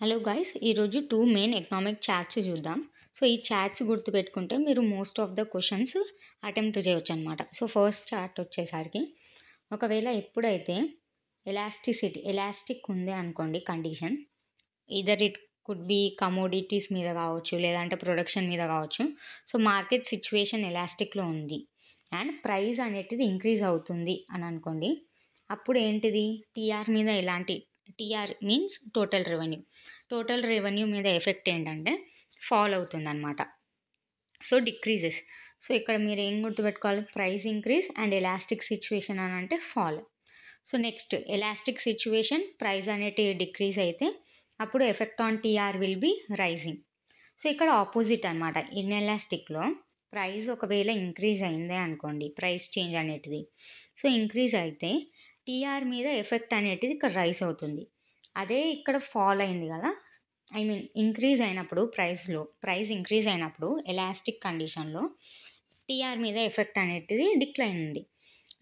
Hello guys, ఈరోజు two main economic charts చూద్దాం. So ఈ చార్ట్స్ గుర్తుపెట్టుకుంటే మీరు most of the questions attempt చేయొచ్చు అనమాట. సో ఫస్ట్ చార్ట్ వచ్చేసరికి ఒకవేళ ఎప్పుడైతే ఎలాస్టిక్ ఉంది అనుకోండి condition, either it could be commodities మీద కావచ్చు, లేదంటే ప్రొడక్షన్ మీద కావచ్చు. సో మార్కెట్ సిచ్యువేషన్ ఎలాస్టిక్లో ఉంది అండ్ ప్రైస్ అనేటిది ఇంక్రీజ్ అవుతుంది అని అనుకోండి. అప్పుడు ఏంటిది, టీఆర్ మీద ఎలాంటి, టీఆర్ మీన్స్ టోటల్ రెవెన్యూ మీద ఎఫెక్ట్ ఏంటంటే ఫాల్ అవుతుంది అనమాట. So decreases. సో ఇక్కడ మీరు ఏం గుర్తుపెట్టుకోవాలి, price increase and elastic situation అని అంటే fall. So next elastic situation, price అనేటి డిక్రీజ్ అయితే అప్పుడు effect on TR will be rising. So ఇక్కడ ఆపోజిట్ అనమాట. ఇన్ఎలాస్టిక్లో ప్రైస్ ఒకవేళ ఇంక్రీజ్ అయిందే అనుకోండి, ప్రైస్ చేంజ్ అనేటిది, సో ఇంక్రీజ్ అయితే టీఆర్ మీద ఎఫెక్ట్ అనేటిది ఇక్కడ రైజ్ అవుతుంది. అదే ఇక్కడ ఫాల్ అయింది కదా, ఐ మీన్ ఇంక్రీజ్ అయినప్పుడు ప్రైస్ ఇంక్రీజ్ అయినప్పుడు ఎలాస్టిక్ కండిషన్లో టీఆర్ మీద ఎఫెక్ట్ అనేటిది డిక్లైన్ ఉంది.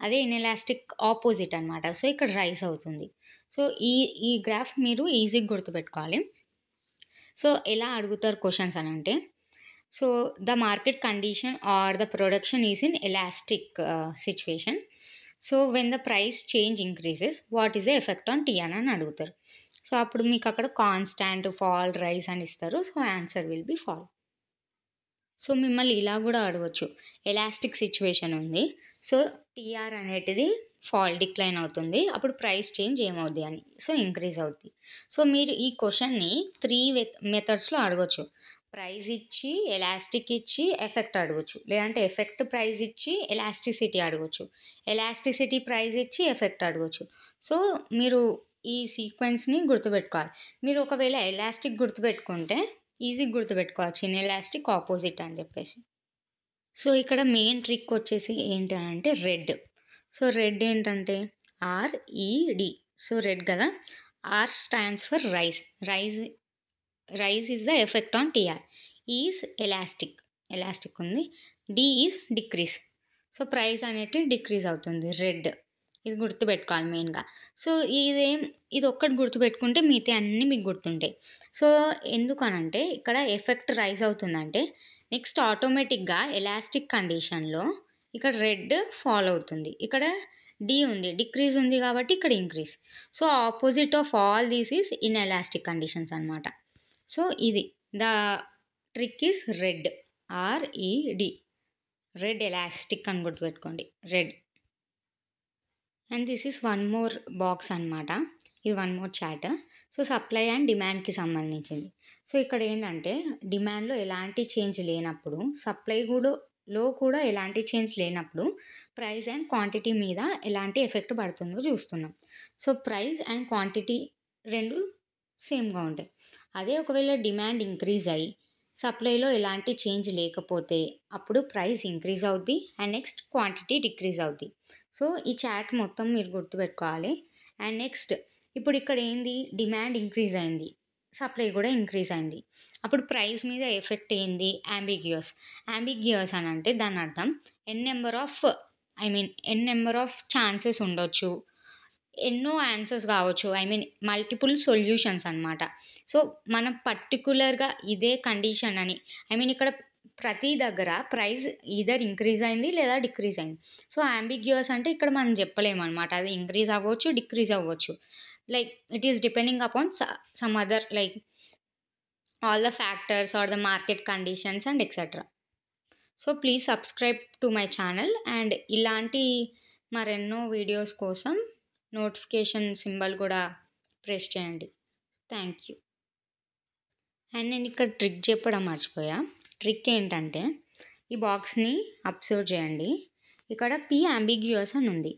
అదే ఇన్ఎలాస్టిక్ ఆపోజిట్ అనమాట. సో ఇక్కడ రైజ్ అవుతుంది. సో ఈ గ్రాఫ్ మీరు ఈజీగా గుర్తుపెట్టుకోవాలి. సో ఎలా అడుగుతారు క్వశ్చన్స్ అని అంటే, so the market condition or the production is in elastic situation. So when the price change increases what is the effect on TR అని అడుగుతారు. సో అప్పుడు మీకు అక్కడ కాన్స్టాంట్, ఫాల్, రైజ్ అని ఇస్తారు. So answer will be fall. So మిమ్మల్ని ఇలా కూడా అడగవచ్చు, ఎలాస్టిక్ సిచ్యువేషన్ ఉంది, సో టీఆర్ అనేటిది డిక్లైన్ అవుతుంది, అప్పుడు ప్రైస్ చేంజ్ ఏమవుద్ది అని, సో ఇంక్రీజ్ అవుద్ది. సో మీరు ఈ క్వశ్చన్ని 3 మెథడ్స్లో అడగవచ్చు. ప్రైస్ ఇచ్చి, ఎలాస్టిక్ ఇచ్చి, ఎఫెక్ట్ అడగచ్చు, లేదంటే ఎఫెక్ట్ ప్రైస్ ఇచ్చి ఎలాస్టిసిటీ అడగచ్చు, ఎలాస్టిసిటీ ప్రైస్ ఇచ్చి ఎఫెక్ట్ అడగచ్చు. సో మీరు ఈ సీక్వెన్స్ని గుర్తుపెట్టుకోవాలి. మీరు ఒకవేళ ఎలాస్టిక్ గుర్తుపెట్టుకుంటే ఈజీగా గుర్తుపెట్టుకోవచ్చు, ఇన్ఎలాస్టిక్ ఆపోజిట్ అని చెప్పేసి. సో ఇక్కడ మెయిన్ ట్రిక్ వచ్చేసి ఏంటి అంటే రెడ్. సో రెడ్ ఏంటంటే ఆర్ఈడి. సో రెడ్ కదా, R stands for rise is the effect on TR. Is elastic ఉంది. D is decrease. So price అనేది డిక్రీజ్ అవుతుంది, రెడ్. ఇది గుర్తుపెట్టుకోవాలి మెయిన్గా. సో ఇది ఒక్కటి గుర్తుపెట్టుకుంటే మిగతా అన్నీ మీకు గుర్తుంటాయి. సో ఎందుకనంటే ఇక్కడ ఎఫెక్ట్ రైజ్ అవుతుందంటే నెక్స్ట్ ఆటోమేటిక్గా ఎలాస్టిక్ కండిషన్లో ఇక్కడ రెడ్ ఫాల్ అవుతుంది, ఇక్కడ డి ఉంది, డిక్రీజ్ ఉంది కాబట్టి ఇక్కడ increase. So opposite of all these is in elastic conditions అనమాట. సో ఇది the trick is red, R E D, red elastic అని గుర్తుపెట్టుకోండి, red. And this is one more box అనమాట, ఇది one more chart. So supply and డిమాండ్కి సంబంధించింది. So ఇక్కడ ఏంటంటే డిమాండ్లో ఎలాంటి చేంజ్ లేనప్పుడు, సప్లైలో కూడా ఎలాంటి చేంజ్ లేనప్పుడు ప్రైస్ అండ్ క్వాంటిటీ మీద ఎలాంటి ఎఫెక్ట్ పడుతుందో చూస్తున్నాం. సో ప్రైస్ అండ్ క్వాంటిటీ రెండు సేమ్గా ఉంటాయి. అదే ఒకవేళ డిమాండ్ ఇంక్రీజ్ అయ్యి సప్లైలో ఎలాంటి చేంజ్ లేకపోతే అప్పుడు ప్రైస్ ఇంక్రీజ్ అవుద్ది అండ్ నెక్స్ట్ క్వాంటిటీ డిక్రీజ్ అవుద్ది. సో ఈ చార్ట్ మొత్తం మీరు గుర్తుపెట్టుకోవాలి. అండ్ నెక్స్ట్ ఇప్పుడు ఇక్కడ ఏంది, డిమాండ్ ఇంక్రీజ్ అయింది, సప్లై కూడా ఇంక్రీజ్ అయింది, అప్పుడు ప్రైస్ మీద ఎఫెక్ట్ ఏంది, అంబిగ్యూస్ అని అంటే దాని అర్థం ఎన్ నెంబర్ ఆఫ్ ఛాన్సెస్ ఉండొచ్చు, ఎన్నో ఆన్సర్స్ కావచ్చు, మల్టిపుల్ సొల్యూషన్స్ అనమాట. సో మనం పర్టికులర్గా ఇదే కండిషన్ అని, ఇక్కడ ప్రతి దగ్గర ప్రైస్ ఈదర్ ఇంక్రీజ్ అయింది లేదా డిక్రీజ్ అయింది. సో అంబిగ్యూస్ అంటే ఇక్కడ మనం చెప్పలేము అనమాట, అది ఇంక్రీజ్ అవ్వచ్చు, డిక్రీజ్ అవ్వచ్చు. Like it is depending upon some other, like all the factors or the market conditions and etcetera. So please subscribe to my channel and ఇలాంటి మరెన్నో వీడియోస్ కోసం నోటిఫికేషన్ సింబల్ కూడా ప్రెస్ చేయండి. Thank you. అండ్ నేను ఇక్కడ trick చెప్పడం మర్చిపోయా. Trick ఏంటంటే ఈ బాక్స్ని అబ్జర్వ్ చేయండి, ఇక్కడ పి అంబిగ్యూస్ అని ఉంది.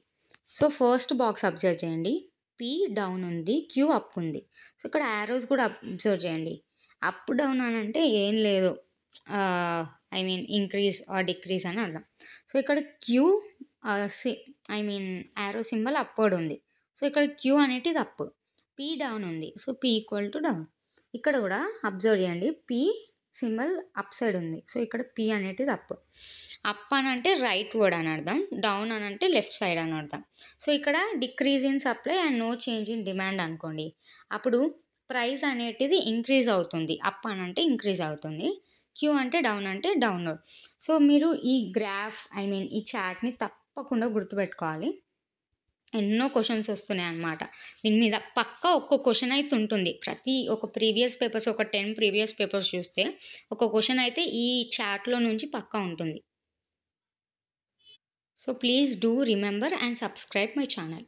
సో ఫస్ట్ బాక్స్ అబ్జర్వ్ చేయండి, పి డౌన్ ఉంది, క్యూ అప్ ఉంది. సో ఇక్కడ యారోస్ కూడా అబ్జర్వ్ చేయండి, అప్ డౌన్ అని అంటే ఏం లేదు, ఇంక్రీజ్ ఆర్ డిక్రీజ్ అని అర్థం. సో ఇక్కడ క్యూ యారో సింబల్ అప్వర్డ్ ఉంది, సో ఇక్కడ క్యూ అనేటిది అప్, పీ డౌన్ ఉంది, so P equal to down. ఇక్కడ కూడా అబ్జర్వ్ చేయండి, పీ సింబల్ అప్ సైడ్ ఉంది, సో ఇక్కడ పీ అనేటిది అప్ అని అంటే రైట్ వర్డ్ అని అర్థం, డౌన్ అని అంటే లెఫ్ట్ సైడ్ అని అర్థం. సో ఇక్కడ decrease in supply and no change in demand అనుకోండి, అప్పుడు ప్రైస్ అనేటిది ఇంక్రీజ్ అవుతుంది. అప్ అనంటే ఇంక్రీజ్ అవుతుంది. క్యూ అంటే డౌన్ అంటే డౌన్‌వర్డ్. సో, మీరు ఈ గ్రాఫ్ ఈ చార్ట్‌ని తప్పకుండా గుర్తుపెట్టుకోవాలి. ఎన్నో క్వెషన్స్ వస్తున్నాయన్నమాట. దీని మీద పక్కా ఒక్క క్వెషన్ అయితే ఉంటుంది. ప్రతి ఒక ప్రీవియస్ పేపర్స్ ఒక 10 ప్రీవియస్ పేపర్స్ చూస్తే ఒక క్వెషన్ అయితే ఈ చార్ట్‌లో నుంచి పక్కా ఉంటుంది. So, please do remember and subscribe my channel.